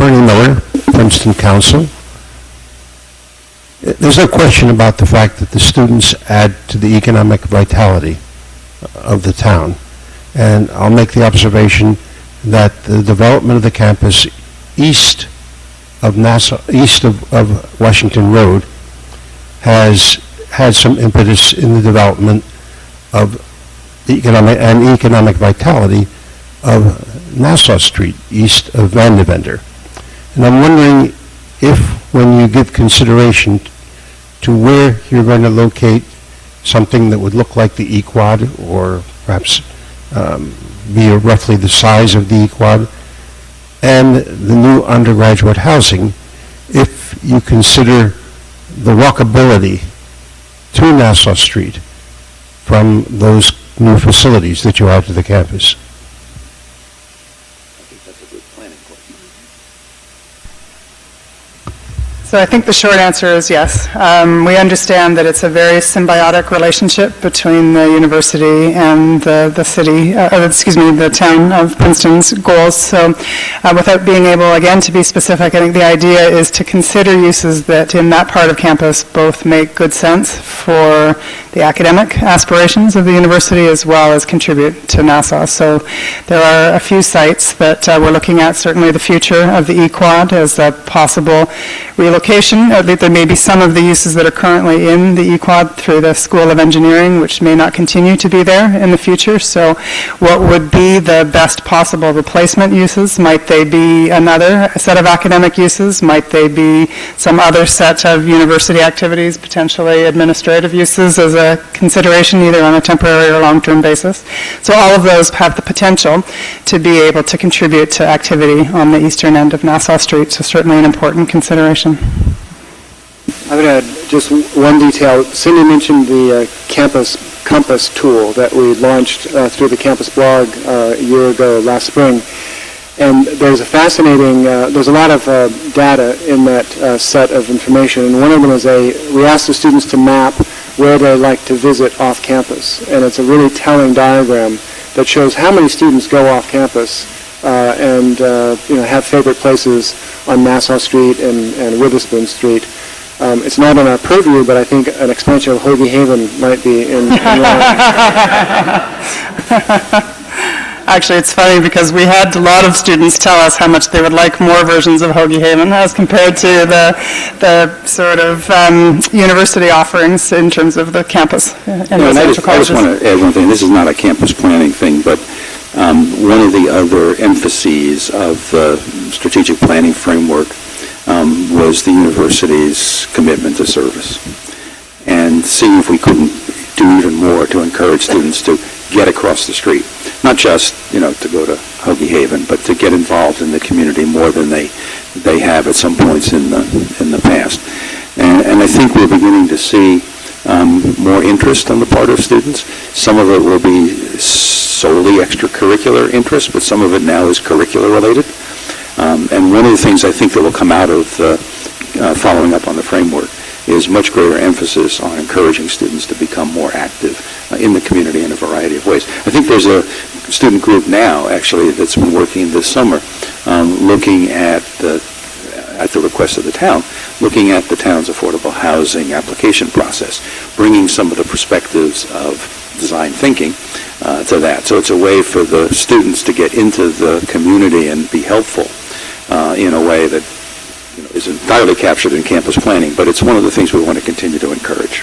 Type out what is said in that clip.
Bernie Miller, Princeton Council. There's no question about the fact that the students add to the economic vitality of the town. And I'll make the observation that the development of the campus east of Nassau, east of Washington Road, has had some impetus in the development of the economic vitality of Nassau Street, east of Vandevender. And I'm wondering if, when you give consideration to where you're going to locate something that would look like the E-Quad, or perhaps be roughly the size of the E-Quad, and the new undergraduate housing, if you consider the walkability to Nassau Street from those new facilities that you add to the campus. So I think the short answer is yes. We understand that it's a very symbiotic relationship between the university and the city, the town of Princeton's goals. So without being able, again, to be specific, I think the idea is to consider uses that in that part of campus both make good sense for the academic aspirations of the university as well as contribute to Nassau. So there are a few sites that we're looking at, certainly the future of the E-Quad as a possible relocation. There may be some of the uses that are currently in the E-Quad through the School of Engineering, which may not continue to be there in the future. So what would be the best possible replacement uses? Might they be another set of academic uses? Might they be some other set of university activities, potentially administrative uses as a consideration, either on a temporary or long-term basis? So all of those have the potential to be able to contribute to activity on the eastern end of Nassau Street, so certainly an important consideration. I would add just one detail. Cindy mentioned the Campus Compass tool that we launched through the campus blog a year ago, last spring. And there's a fascinating, there's a lot of data in that set of information. And one of them is we asked the students to map where they like to visit off campus. And it's a really telling diagram that shows how many students go off campus and have favorite places on Nassau Street and Witherspoon Street. It's not on our purview, but I think an expansion of Hoagie Haven might be in line. Actually, it's funny because we had a lot of students tell us how much they would like more versions of Hoagie Haven as compared to the sort of university offerings in terms of the campus and I just want to add one thing. This is not a campus planning thing, but one of the other emphases of the strategic planning framework was the university's commitment to service, and seeing if we couldn't do even more to encourage students to get across the street, not just to go to Hoagie Haven, but to get involved in the community more than they have at some points in the past. And I think we're beginning to see more interest on the part of students. Some of it will be solely extracurricular interest, but some of it now is curricular related. And one of the things I think that will come out of following up on the framework is much greater emphasis on encouraging students to become more active in the community in a variety of ways. I think there's a student group now, actually, that's been working this summer, looking at the request of the town, looking at the town's affordable housing application process, bringing some of the perspectives of design thinking to that. So it's a way for the students to get into the community and be helpful in a way that is entirely captured in campus planning, but it's one of the things we want to continue to encourage.